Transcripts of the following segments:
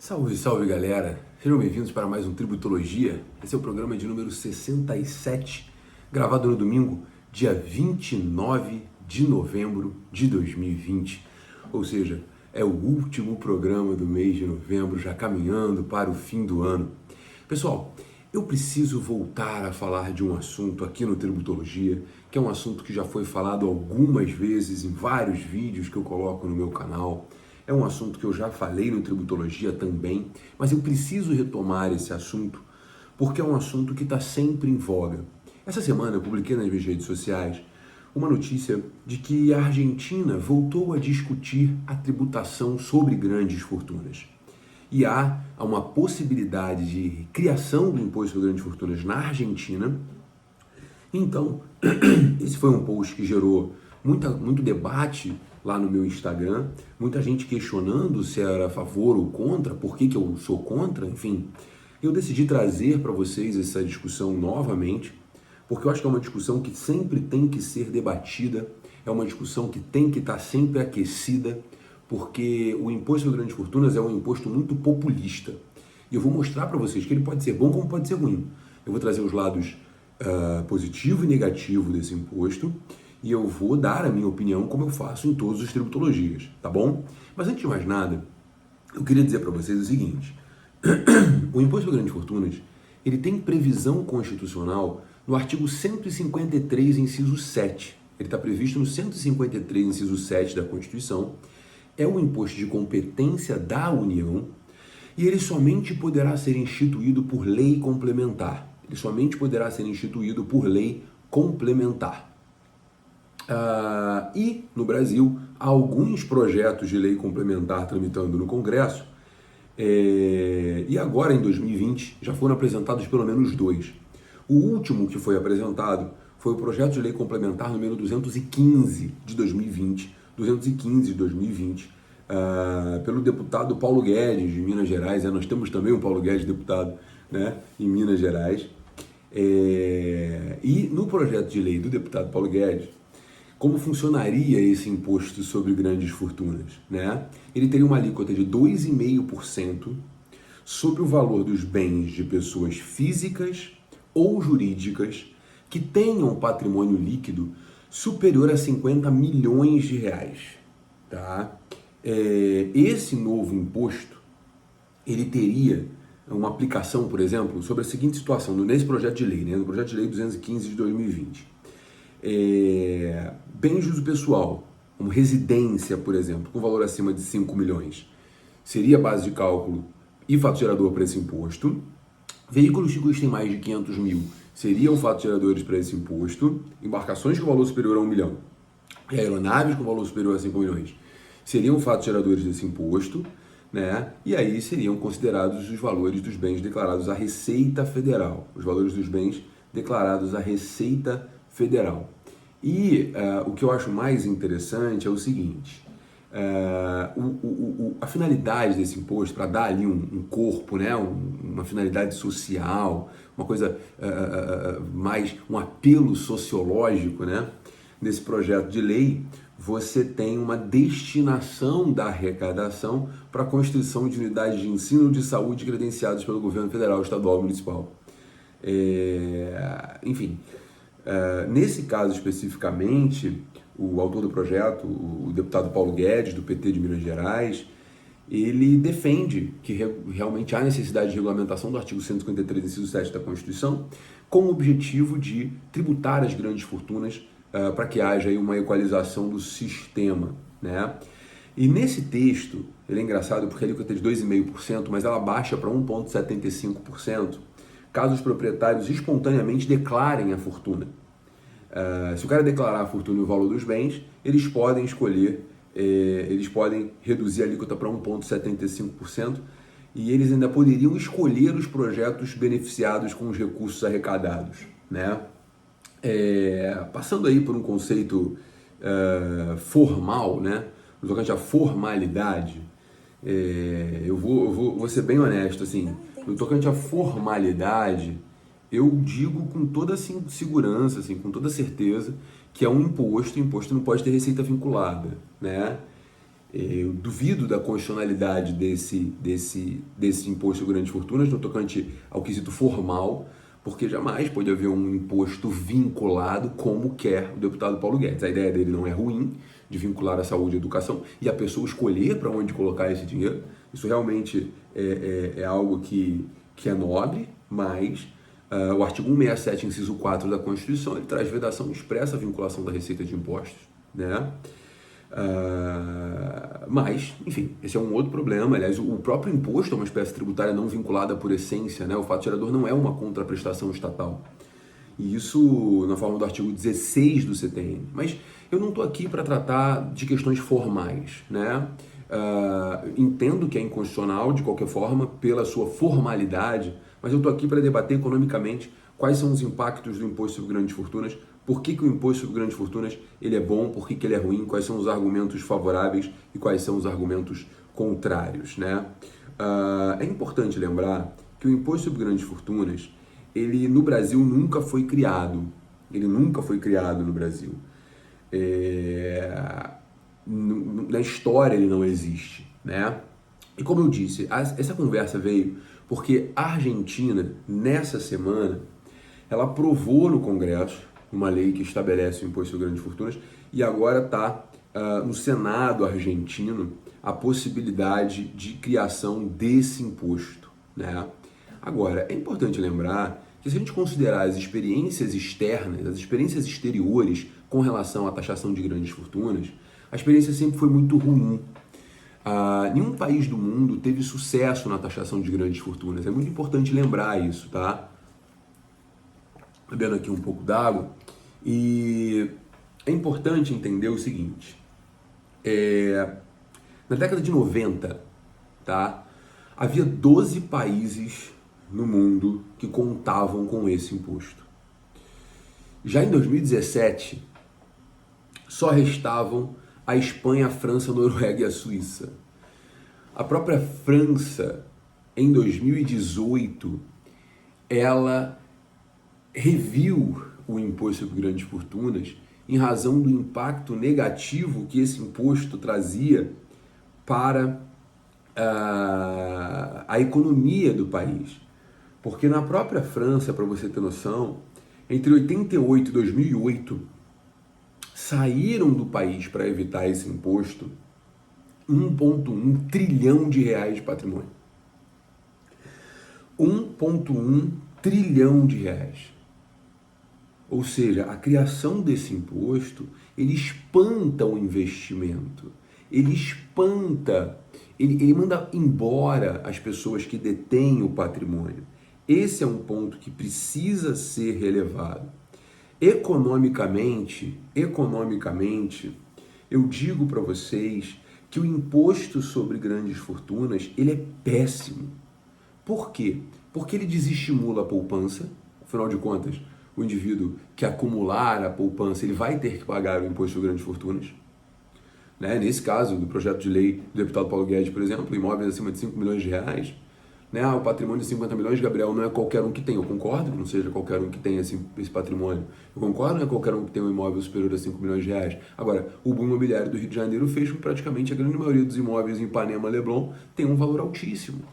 Salve, salve galera! Sejam bem-vindos para mais um Tributologia. Esse é o programa de número 67, gravado no domingo, dia 29 de novembro de 2020. Ou seja, é o último programa do mês de novembro, já caminhando para o fim do ano. Pessoal, eu preciso voltar a falar de um assunto aqui no Tributologia, que é um assunto que já foi falado algumas vezes em vários vídeos que eu coloco no meu canal. É um assunto que eu já falei no Tributologia também, mas eu preciso retomar esse assunto porque é um assunto que está sempre em voga. Essa semana eu publiquei nas minhas redes sociais uma notícia de que a Argentina voltou a discutir a tributação sobre grandes fortunas. E há uma possibilidade de criação do imposto sobre grandes fortunas na Argentina. Então, esse foi um post que gerou muito debate lá no meu Instagram, muita gente questionando se era a favor ou contra, por que eu sou contra, enfim. Eu decidi trazer para vocês essa discussão novamente, porque eu acho que é uma discussão que sempre tem que ser debatida, é uma discussão que tem que estar sempre aquecida, porque o imposto sobre grandes fortunas é um imposto muito populista. E eu vou mostrar para vocês que ele pode ser bom como pode ser ruim. Eu vou trazer os lados positivo e negativo desse imposto, e eu vou dar a minha opinião como eu faço em todos os tributologias, tá bom? Mas antes de mais nada, eu queria dizer para vocês o seguinte: o imposto sobre grandes fortunas, ele tem previsão constitucional no artigo 153, inciso 7. Ele está previsto no 153, inciso 7 da Constituição. É um imposto de competência da União e ele somente poderá ser instituído por lei complementar. Ele somente poderá ser instituído por lei complementar. E no Brasil, há alguns projetos de lei complementar tramitando no Congresso, e agora em 2020 já foram apresentados pelo menos dois. O último que foi apresentado foi o projeto de lei complementar número 215 de 2020, pelo deputado Paulo Guedes, de Minas Gerais. Nós temos também o Paulo Guedes, deputado, né, em Minas Gerais. E no projeto de lei do deputado Paulo Guedes, como funcionaria esse imposto sobre grandes fortunas, né? Ele teria uma alíquota de 2,5% sobre o valor dos bens de pessoas físicas ou jurídicas que tenham patrimônio líquido superior a 50 milhões de reais, tá? Esse novo imposto, ele teria uma aplicação, por exemplo, sobre a seguinte situação, nesse projeto de lei, né? No projeto de lei 215 de 2020. Bens de uso pessoal, como residência, por exemplo, com valor acima de 5 milhões, seria a base de cálculo e fato gerador para esse imposto. Veículos que custem mais de 500 mil seriam fatos geradores para esse imposto. Embarcações com valor superior a 1 milhão e aeronaves com valor superior a 5 milhões seriam fatos geradores desse imposto, né? E aí seriam considerados os valores dos bens declarados à Receita Federal, os valores dos bens declarados à Receita Federal. E o que eu acho mais interessante é o seguinte: a finalidade desse imposto, para dar ali um corpo, né, uma finalidade social, uma coisa mais, um apelo sociológico, né, nesse projeto de lei, você tem uma destinação da arrecadação para a construção de unidades de ensino de saúde credenciadas pelo governo federal, estadual e municipal. Enfim, nesse caso especificamente, o autor do projeto, o deputado Paulo Guedes, do PT de Minas Gerais, ele defende que realmente há necessidade de regulamentação do artigo 153, inciso 7 da Constituição, com o objetivo de tributar as grandes fortunas para que haja aí uma equalização do sistema, né? E nesse texto, ele é engraçado porque a alíquota é de 2,5%, mas ela baixa para 1,75%, caso os proprietários espontaneamente declarem a fortuna. Se o cara declarar a fortuna e o valor dos bens, eles podem escolher, eles podem reduzir a alíquota para 1,75% e eles ainda poderiam escolher os projetos beneficiados com os recursos arrecadados, né? Passando aí por um conceito formal, né? No tocante à formalidade, eu vou ser bem honesto, assim, no tocante à formalidade, eu digo com toda segurança, assim, com toda certeza, que é um imposto, o imposto não pode ter receita vinculada, né? Eu duvido da constitucionalidade desse imposto sobre grandes fortunas no tocante ao quesito formal, porque jamais pode haver um imposto vinculado como quer o deputado Paulo Guedes. A ideia dele não é ruim, de vincular a saúde e a educação, e a pessoa escolher para onde colocar esse dinheiro. Isso realmente é algo que é nobre, mas o artigo 167, inciso 4 da Constituição, ele traz vedação expressa à vinculação da receita de impostos, né? Mas, enfim, esse é um outro problema. Aliás, o próprio imposto é uma espécie tributária não vinculada por essência, né? O fato gerador não é uma contraprestação estatal. E isso na forma do artigo 16 do CTN. Mas eu não estou aqui para tratar de questões formais, né? Entendo que é inconstitucional, de qualquer forma, pela sua formalidade, mas eu estou aqui para debater economicamente quais são os impactos do imposto sobre grandes fortunas, por que o imposto sobre grandes fortunas ele é bom, por que ele é ruim, quais são os argumentos favoráveis e quais são os argumentos contrários, né? É importante lembrar que o imposto sobre grandes fortunas, ele no Brasil nunca foi criado. Ele nunca foi criado no Brasil. Na história ele não existe, né? E como eu disse, essa conversa veio porque a Argentina, nessa semana, ela aprovou no Congresso uma lei que estabelece o imposto sobre grandes fortunas e agora está no Senado argentino a possibilidade de criação desse imposto, né? Agora, é importante lembrar que se a gente considerar as experiências externas, as experiências exteriores com relação à taxação de grandes fortunas, a experiência sempre foi muito ruim. Nenhum país do mundo teve sucesso na taxação de grandes fortunas. É muito importante lembrar isso, tá? Bebendo aqui um pouco d'água. E é importante entender o seguinte. Na década de 90, tá? Havia 12 países no mundo que contavam com esse imposto. Já em 2017, só restavam a Espanha, a França, a Noruega e a Suíça. A própria França, em 2018, ela reviu o imposto sobre grandes fortunas em razão do impacto negativo que esse imposto trazia para a economia do país. Porque na própria França, para você ter noção, entre 88 e 2008, saíram do país para evitar esse imposto 1,1 trilhão de reais de patrimônio. 1,1 trilhão de reais. Ou seja, a criação desse imposto, ele espanta o investimento, ele espanta, ele manda embora as pessoas que detêm o patrimônio. Esse é um ponto que precisa ser relevado. Economicamente, eu digo para vocês que o imposto sobre grandes fortunas, ele é péssimo. Por quê? Porque ele desestimula a poupança, afinal de contas, o indivíduo que acumular a poupança, ele vai ter que pagar o imposto sobre grandes fortunas. Né? Nesse caso, do projeto de lei do deputado Paulo Guedes, por exemplo, imóveis acima de 5 milhões de reais, né? O patrimônio de 50 milhões, Gabriel, não é qualquer um que tem. Eu concordo que não seja qualquer um que tenha esse patrimônio. Eu concordo que não é qualquer um que tenha um imóvel superior a 5 milhões de reais. Agora, o boom imobiliário do Rio de Janeiro fez com que praticamente a grande maioria dos imóveis em Ipanema, Leblon, tem um valor altíssimo.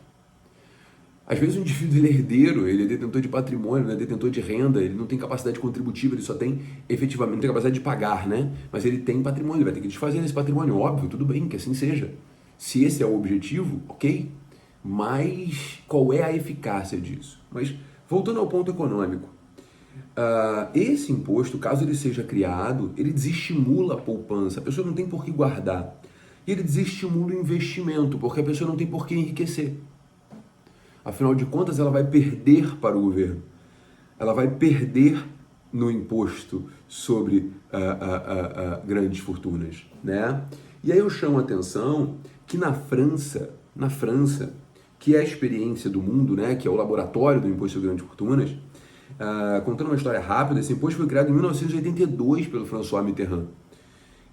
Às vezes o indivíduo ele é herdeiro, ele é detentor de patrimônio, né? Detentor de renda, ele não tem capacidade contributiva, ele só tem, efetivamente, não tem capacidade de pagar, né? Mas ele tem patrimônio, ele vai ter que desfazer esse patrimônio, óbvio, tudo bem, que assim seja. Se esse é o objetivo, ok. Mas qual é a eficácia disso? Mas voltando ao ponto econômico, esse imposto, caso ele seja criado, ele desestimula a poupança, a pessoa não tem por que guardar. E ele desestimula o investimento, porque a pessoa não tem por que enriquecer. Afinal de contas, ela vai perder para o governo. Ela vai perder no imposto sobre grandes fortunas, né? E aí eu chamo a atenção que na França, que é a experiência do mundo, né, que é o laboratório do imposto sobre grandes fortunas, contando uma história rápida, esse imposto foi criado em 1982 pelo François Mitterrand,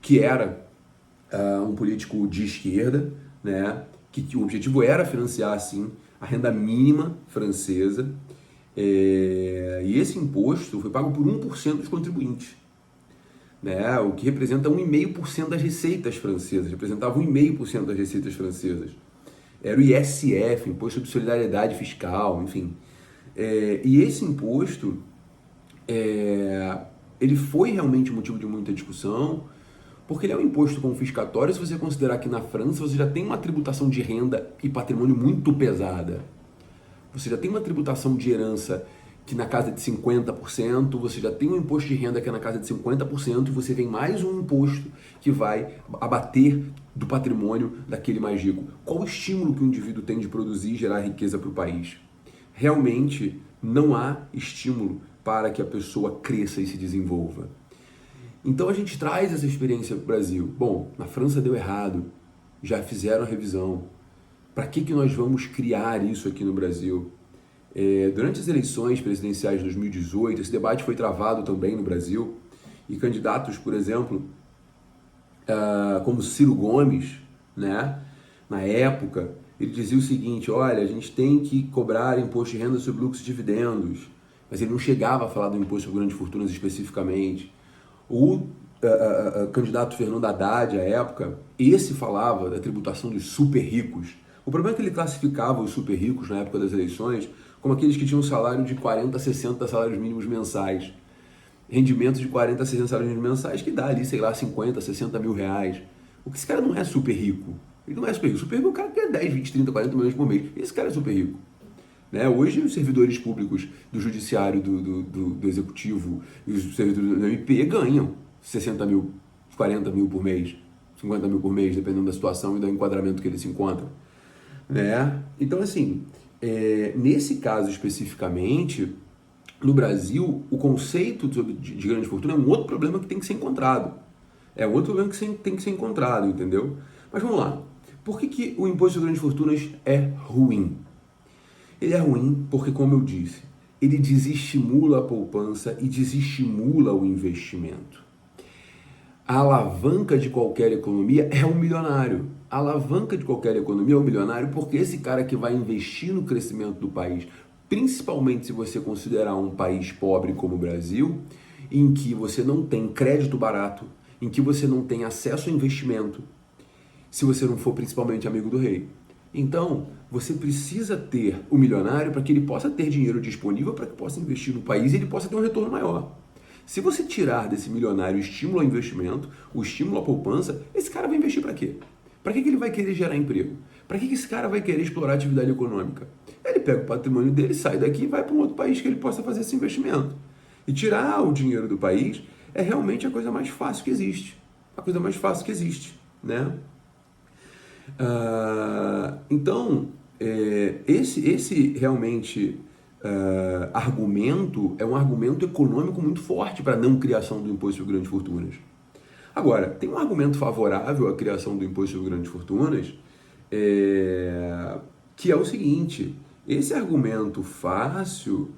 que era um político de esquerda, né, que o objetivo era financiar, assim, a renda mínima francesa, e esse imposto foi pago por 1% dos contribuintes. né? O que representa 1,5% das receitas francesas, representava 1,5% das receitas francesas. Era o ISF, Imposto sobre Solidariedade Fiscal, enfim. E esse imposto, ele foi realmente motivo de muita discussão, porque ele é um imposto confiscatório. Se você considerar que na França você já tem uma tributação de renda e patrimônio muito pesada, você já tem uma tributação de herança que na casa de 50%, você já tem um imposto de renda que é na casa de 50%, e você tem mais um imposto que vai abater do patrimônio daquele mais rico. Qual o estímulo que o indivíduo tem de produzir e gerar riqueza para o país? Realmente não há estímulo para que a pessoa cresça e se desenvolva. Então a gente traz essa experiência para o Brasil. Bom, na França deu errado, já fizeram a revisão. Para que nós vamos criar isso aqui no Brasil? Durante as eleições presidenciais de 2018, esse debate foi travado também no Brasil, e candidatos, por exemplo, como Ciro Gomes, né, na época, ele dizia o seguinte: olha, a gente tem que cobrar imposto de renda sobre lucros e dividendos, mas ele não chegava a falar do imposto sobre grandes fortunas especificamente. O candidato Fernando Haddad, à época, esse falava da tributação dos super ricos. O problema é que ele classificava os super ricos na época das eleições como aqueles que tinham salário de 40 a 60 salários mínimos mensais. Rendimentos de 40 a 60 salários mínimos mensais, que dá ali, sei lá, 50, 60 mil reais. O que esse cara não é super rico. Ele não é super rico. Super rico é o cara que ganha 10, 20, 30, 40 milhões por mês. Esse cara é super rico. Né? Hoje, os servidores públicos do judiciário, do executivo e os servidores do MP ganham 60 mil, 40 mil por mês, 50 mil por mês, dependendo da situação e do enquadramento que ele se encontra. Né? Então, assim, nesse caso especificamente, no Brasil, o conceito de grande fortuna é um outro problema que tem que ser encontrado. É outro problema que tem que ser encontrado, entendeu? Mas vamos lá. Por que o imposto de grandes fortunas é ruim? Ele é ruim porque, como eu disse, ele desestimula a poupança e desestimula o investimento. A alavanca de qualquer economia é o milionário. A alavanca de qualquer economia é o milionário, porque esse cara que vai investir no crescimento do país, principalmente se você considerar um país pobre como o Brasil, em que você não tem crédito barato, em que você não tem acesso a investimento, se você não for principalmente amigo do rei. Então, você precisa ter o milionário para que ele possa ter dinheiro disponível para que possa investir no país e ele possa ter um retorno maior. Se você tirar desse milionário o estímulo ao investimento, o estímulo à poupança, esse cara vai investir para quê? Para que ele vai querer gerar emprego? Para que esse cara vai querer explorar atividade econômica? Ele pega o patrimônio dele, sai daqui e vai para um outro país que ele possa fazer esse investimento. E tirar o dinheiro do país é realmente a coisa mais fácil que existe. A coisa mais fácil que existe, né? Então, esse realmente argumento é um argumento econômico muito forte para a não criação do imposto sobre grandes fortunas. Agora, tem um argumento favorável à criação do imposto sobre grandes fortunas, que é o seguinte: esse argumento fácil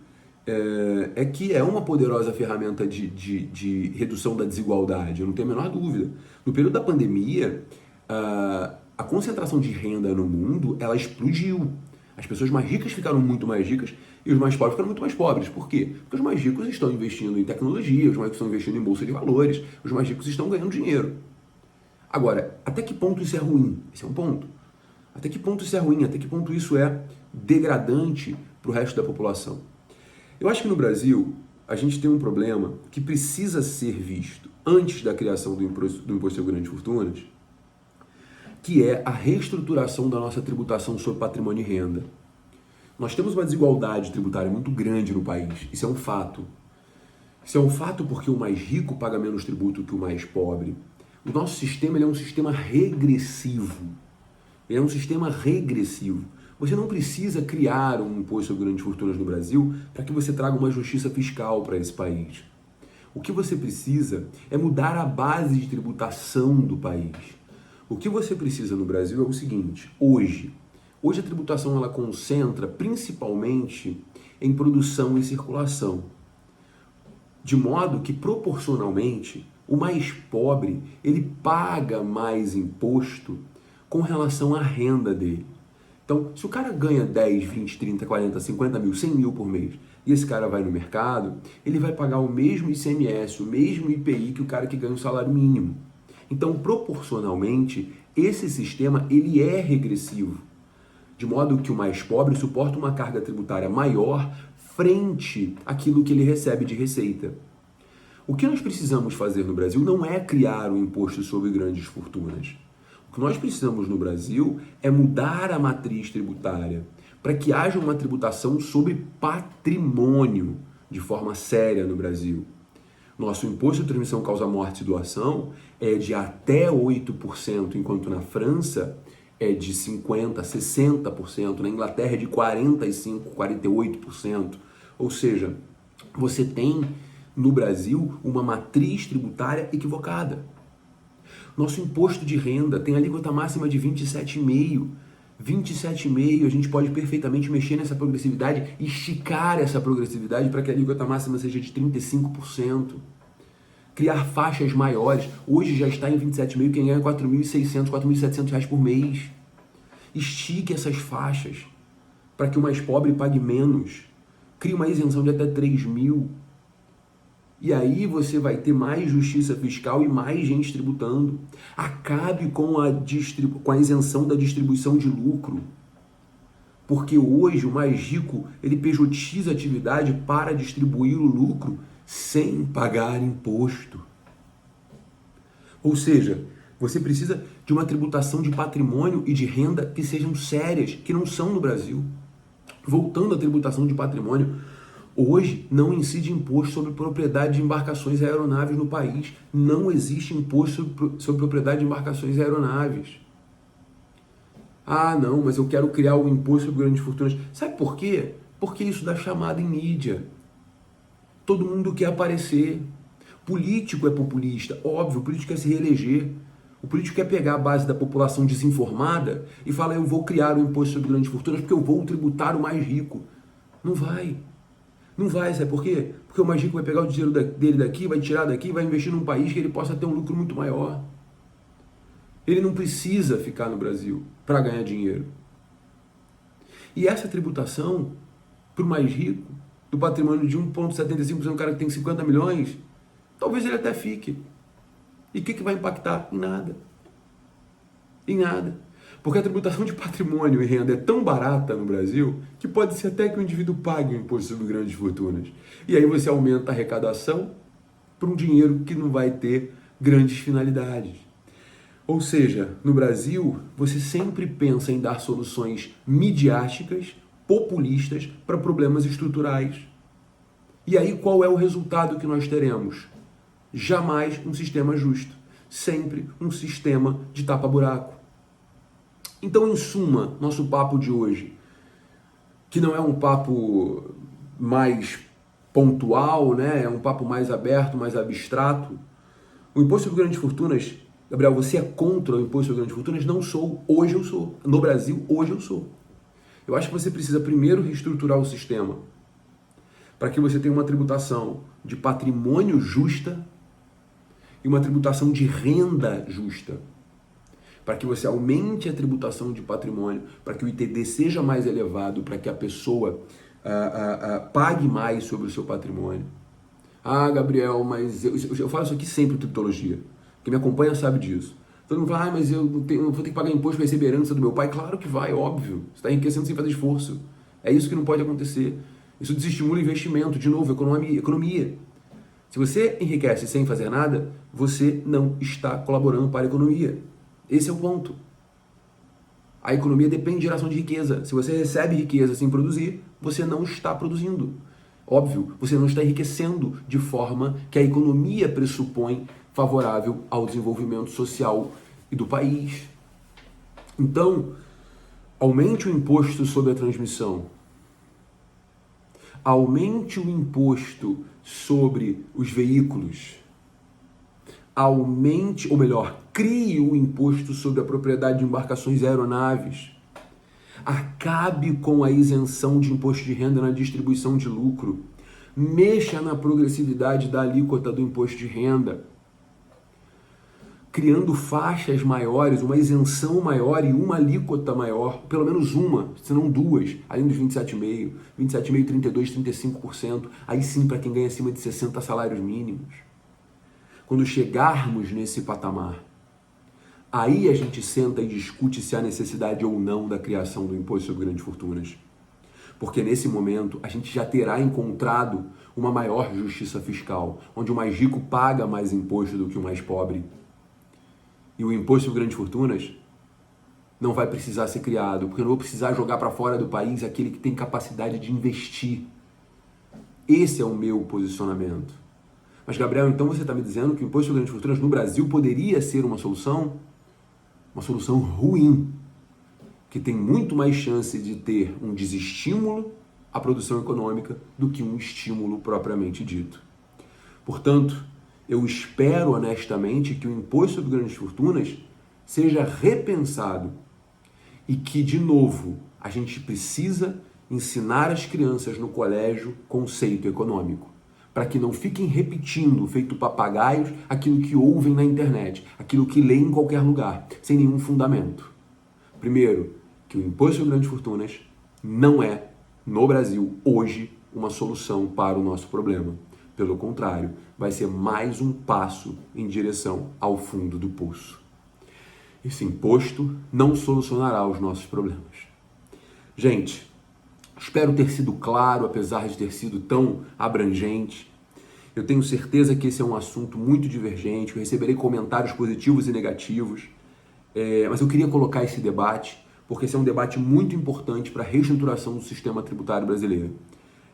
é que é uma poderosa ferramenta de redução da desigualdade, eu não tenho a menor dúvida. No período da pandemia, a concentração de renda no mundo, ela explodiu. As pessoas mais ricas ficaram muito mais ricas e os mais pobres ficaram muito mais pobres. Por quê? Porque os mais ricos estão investindo em tecnologia, os mais ricos estão investindo em bolsa de valores, os mais ricos estão ganhando dinheiro. Agora, até que ponto isso é ruim? Esse é um ponto. Até que ponto isso é ruim? Até que ponto isso é degradante para o resto da população? Eu acho que no Brasil a gente tem um problema que precisa ser visto antes da criação do imposto sobre grandes fortunas, que é a reestruturação da nossa tributação sobre patrimônio e renda. Nós temos uma desigualdade tributária muito grande no país. Isso é um fato. Isso é um fato porque o mais rico paga menos tributo que o mais pobre. O nosso sistema ele é um sistema regressivo. Ele é um sistema regressivo. Você não precisa criar um imposto sobre grandes fortunas no Brasil para que você traga uma justiça fiscal para esse país. O que você precisa é mudar a base de tributação do país. O que você precisa no Brasil é o seguinte: hoje a tributação ela concentra principalmente em produção e circulação, de modo que proporcionalmente o mais pobre ele paga mais imposto com relação à renda dele. Então, se o cara ganha 10, 20, 30, 40, 50 mil, 100 mil por mês, e esse cara vai no mercado, ele vai pagar o mesmo ICMS, o mesmo IPI que o cara que ganha um salário mínimo. Então, proporcionalmente, esse sistema ele é regressivo, de modo que o mais pobre suporta uma carga tributária maior frente àquilo que ele recebe de receita. O que nós precisamos fazer no Brasil não é criar um imposto sobre grandes fortunas. O que nós precisamos no Brasil é mudar a matriz tributária para que haja uma tributação sobre patrimônio de forma séria no Brasil. Nosso imposto de transmissão causa morte e doação é de até 8%, enquanto na França é de 50%, 60%, na Inglaterra é de 45%, 48%. Ou seja, você tem no Brasil uma matriz tributária equivocada. Nosso imposto de renda tem a alíquota máxima de 27,5%. 27,5%, a gente pode perfeitamente mexer nessa progressividade, esticar essa progressividade para que a alíquota máxima seja de 35%. Criar faixas maiores. Hoje já está em 27,5%, quem ganha R$ 4.600, R$ 4.700 por mês. Estique essas faixas para que o mais pobre pague menos. Crie uma isenção de até R$ 3.000. E aí você vai ter mais justiça fiscal e mais gente tributando. Acabe com a isenção da distribuição de lucro. Porque hoje o mais rico, ele pejotiza a atividade para distribuir o lucro sem pagar imposto. Ou seja, você precisa de uma tributação de patrimônio e de renda que sejam sérias, que não são no Brasil. Voltando à tributação de patrimônio, hoje não incide imposto sobre propriedade de embarcações e aeronaves no país. Não existe imposto sobre propriedade de embarcações e aeronaves. Ah, não, mas eu quero criar um imposto sobre grandes fortunas. Sabe por quê? Porque isso dá chamada em mídia. Todo mundo quer aparecer. Político é populista, óbvio, o político quer se reeleger. O político quer pegar a base da população desinformada e falar, eu vou criar um imposto sobre grandes fortunas porque eu vou tributar o mais rico. Não vai. Não vai, sabe por quê? Porque o mais rico vai pegar o dinheiro dele daqui, vai tirar daqui, vai investir num país que ele possa ter um lucro muito maior. Ele não precisa ficar no Brasil para ganhar dinheiro. E essa tributação, para o mais rico, do patrimônio de 1,75%, do cara que tem 50 milhões, talvez ele até fique. E o que vai impactar? Em nada. Em nada. Porque a tributação de patrimônio e renda é tão barata no Brasil que pode ser até que o indivíduo pague o imposto sobre grandes fortunas. E aí você aumenta a arrecadação para um dinheiro que não vai ter grandes finalidades. Ou seja, no Brasil, você sempre pensa em dar soluções midiáticas, populistas, para problemas estruturais. E aí qual é o resultado que nós teremos? Jamais um sistema justo. Sempre um sistema de tapa-buraco. Então, em suma, nosso papo de hoje, que não é um papo mais pontual, né? É um papo mais aberto, mais abstrato. O imposto sobre grandes fortunas, Gabriel, você é contra o imposto sobre grandes fortunas? Não sou. Hoje eu sou. No Brasil, hoje eu sou. Eu acho que você precisa primeiro reestruturar o sistema para que você tenha uma tributação de patrimônio justa e uma tributação de renda justa. Para que você aumente a tributação de patrimônio, para que o ITD seja mais elevado, para que a pessoa pague mais sobre o seu patrimônio. Ah, Gabriel, mas eu falo isso aqui sempre em tributologia. Quem me acompanha sabe disso. Todo mundo fala, mas eu vou ter que pagar imposto para receber herança do meu pai. Claro que vai, óbvio. Você está enriquecendo sem fazer esforço. É isso que não pode acontecer. Isso desestimula investimento, de novo, economia. Se você enriquece sem fazer nada, você não está colaborando para a economia. Esse é o ponto. A economia depende de geração de riqueza. Se você recebe riqueza sem produzir, você não está produzindo. Óbvio, você não está enriquecendo de forma que a economia pressupõe favorável ao desenvolvimento social e do país. Então, aumente o imposto sobre a transmissão. Aumente o imposto sobre os veículos. Aumente, ou melhor, crie o imposto sobre a propriedade de embarcações e aeronaves. Acabe com a isenção de imposto de renda na distribuição de lucro. Mexa na progressividade da alíquota do imposto de renda. criando faixas maiores, uma isenção maior e uma alíquota maior, pelo menos uma, se não duas, além dos 27,5%, 27,5%, 32%, 35%, aí sim para quem ganha acima de 60 salários mínimos. Quando chegarmos nesse patamar, aí a gente senta e discute se há necessidade ou não da criação do imposto sobre grandes fortunas. Porque nesse momento a gente já terá encontrado uma maior justiça fiscal, onde o mais rico paga mais imposto do que o mais pobre. E o imposto sobre grandes fortunas não vai precisar ser criado, porque eu não vou precisar jogar para fora do país aquele que tem capacidade de investir. Esse é o meu posicionamento. Mas, Gabriel, então você está me dizendo que o imposto sobre grandes fortunas no Brasil poderia ser uma solução ruim, que tem muito mais chance de ter um desestímulo à produção econômica do que um estímulo propriamente dito. Portanto, eu espero honestamente que o imposto sobre grandes fortunas seja repensado e que, de novo, a gente precisa ensinar as crianças no colégio conceito econômico, para que não fiquem repetindo, feito papagaios, aquilo que ouvem na internet, aquilo que leem em qualquer lugar, sem nenhum fundamento. Primeiro, que o imposto sobre grandes fortunas não é, no Brasil, hoje, uma solução para o nosso problema. Pelo contrário, vai ser mais um passo em direção ao fundo do poço. Esse imposto não solucionará os nossos problemas. Gente, espero ter sido claro, apesar de ter sido tão abrangente. Eu tenho certeza que esse é um assunto muito divergente, eu receberei comentários positivos e negativos, mas eu queria colocar esse debate, porque esse é um debate muito importante para a reestruturação do sistema tributário brasileiro.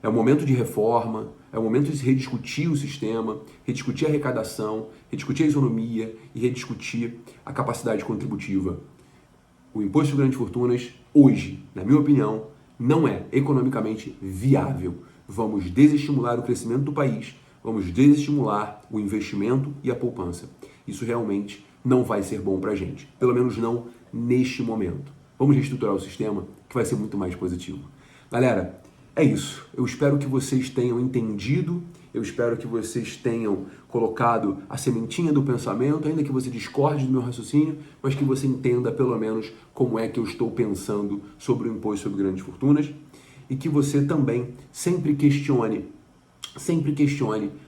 É um momento de reforma, é um momento de se rediscutir o sistema, rediscutir a arrecadação, rediscutir a isonomia e rediscutir a capacidade contributiva. O imposto sobre grandes fortunas, hoje, na minha opinião, não é economicamente viável. Vamos desestimular o crescimento do país, vamos desestimular o investimento e a poupança. Isso realmente não vai ser bom para a gente, pelo menos não neste momento. Vamos reestruturar o sistema, que vai ser muito mais positivo. Galera, é isso. Eu espero que vocês tenham entendido, eu espero que vocês tenham colocado a sementinha do pensamento, ainda que você discorde do meu raciocínio, mas que você entenda pelo menos como é que eu estou pensando sobre o imposto sobre grandes fortunas e que você também sempre questione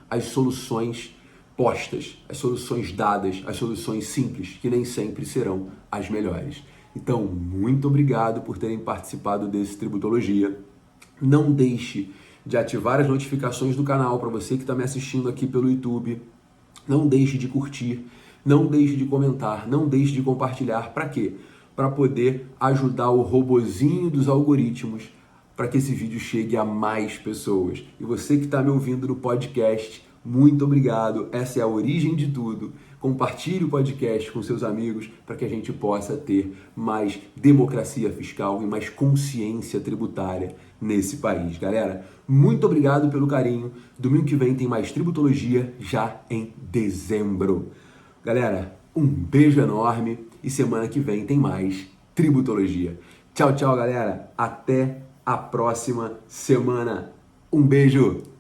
as soluções postas, as soluções dadas, as soluções simples, que nem sempre serão as melhores. Então, muito obrigado por terem participado desse Tributologia. Não deixe de ativar as notificações do canal para você que está me assistindo aqui pelo YouTube. Não deixe de curtir, não deixe de comentar, não deixe de compartilhar. Para quê? Para poder ajudar o robozinho dos algoritmos para que esse vídeo chegue a mais pessoas. E você que está me ouvindo no podcast, muito obrigado. Essa é a origem de tudo. Compartilhe o podcast com seus amigos para que a gente possa ter mais democracia fiscal e mais consciência tributária nesse país. Galera, muito obrigado pelo carinho. Domingo que vem tem mais Tributologia, já em dezembro. Galera, um beijo enorme e semana que vem tem mais Tributologia. Tchau, tchau, galera. Até a próxima semana. Um beijo!